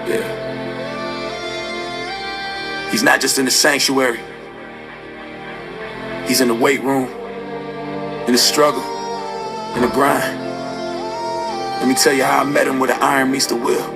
Yeah. He's not just in the sanctuary. He's in the weight room, in the struggle, in the grind. Let me tell you how I met him where the iron meets the will.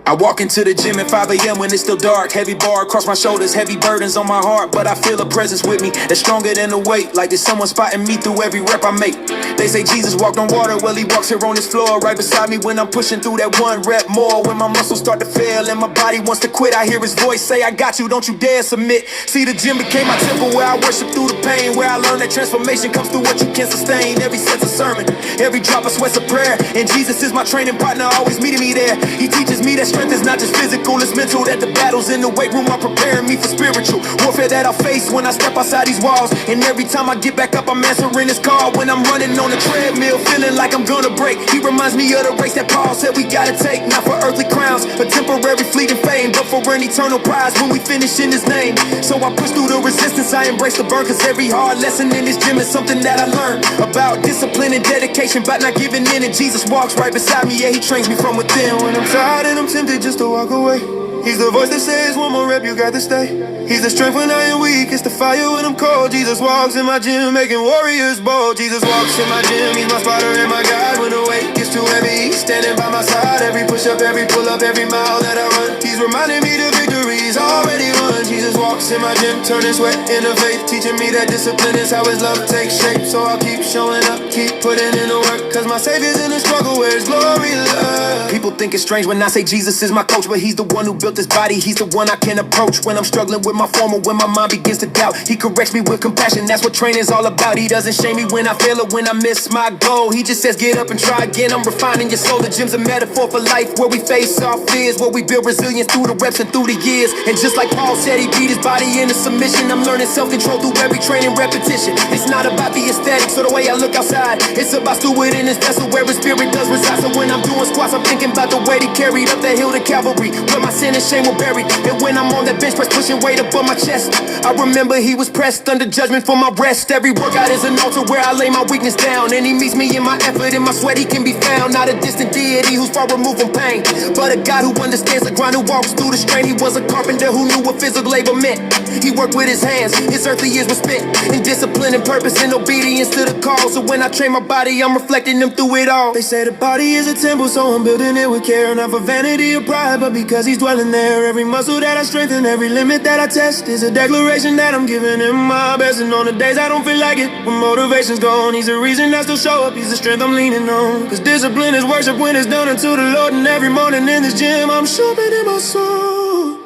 I walk into the gym at 5 a.m. when it's still dark. Heavy bar across my shoulders, heavy burdens on my heart. But I feel a presence with me that's stronger than the weight. Like there's someone spotting me through every rep I make. They say Jesus walked on water, well he walks here on this floor. Right beside me when I'm pushing through that one rep more. When my muscles start to fail and my body wants to quit, I hear his voice say, I got you, don't you dare submit. See, the gym became my temple where I worship through the pain. Where I learn that transformation comes through what you can sustain. Every sense of sermon, every drop of sweat's a prayer. And Jesus is my training partner, always meeting me there. He teaches me that strength is not just physical, it's mental. That the battles in the weight room are preparing me for spiritual warfare that I'll face when I step outside these walls. And every time I get back up, I'm answering his call. When I'm running on the treadmill, feeling like I'm gonna break, he reminds me of the race that Paul said we gotta take. Not for earthly crowns, a temporary fleeting fame, but for an eternal prize when we finish in his name. So I push through the resistance, I embrace the burn. Cause every hard lesson in this gym is something that I learned about discipline and dedication, about not giving in. And Jesus walks right beside me, yeah, he trains me from within. When I'm tired and I'm tempted just to walk away, he's the voice that says one more rep, you got to stay. He's the strength when I am weak, it's the fire when I'm cold. Jesus walks in my gym, making warriors bold. Jesus walks in my gym, he's my spotter and my guide. When the weight gets too heavy, he's standing by my side. Every push-up, every pull-up, every mile that I run, he's reminding me the victory's already won. Jesus walks in my gym, turning sweat into faith, teaching me that discipline is how his love takes shape. So I'll keep showing up, keep putting in the work, cause my Savior's in the struggle where his glory lies. People think it's strange when I say Jesus is my coach, but he's the one who built this body, he's the one I can approach. When I'm struggling with my form or when my mind begins to doubt, he corrects me with compassion, that's what training's all about. He doesn't shame me when I fail or when I miss my goal. He just says get up and try again, I'm refining your soul. The gym's a metaphor for life, where we face our fears, where we build resilience through the reps and through the years. And just like Paul said, he beat his body into submission, I'm learning self-control through every training repetition. It's not about the aesthetics or the way I look outside, it's about stewarding this vessel where his spirit does reside. So when I'm doing squats, I'm thinking about the weight he carried up that hill to Calvary, where my sin and shame were buried. And when I'm on that bench press pushing weight above my chest, I remember he was pressed under judgment for my rest. Every workout is an altar where I lay my weakness down, and he meets me in my effort, in my sweat he can be found. Not a distant deity who's far removed from pain, but a God who understands the grind, who walks through the strain. He was a carpenter who knew what physical labor meant. He worked with his hands, his earthly years were spent in discipline and purpose and obedience to the call. So when I train my body, I'm reflecting him through it all. They say the body is a temple, so I'm building it with care. Not for vanity or pride, but because he's dwelling there. Every muscle that I strengthen, every limit that I test is a declaration that I'm giving him my best. And on the days I don't feel like it, when motivation's gone, he's the reason I still show up, he's the strength I'm leaning on. Cause discipline is worship when it's done unto the Lord. And every morning in this gym, I'm sharpening my soul.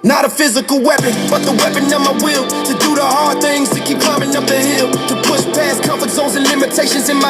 Not a physical weapon, but the weapon of my will, to do the hard things, to keep climbing up the hill, to push past comfort zones and limitations in my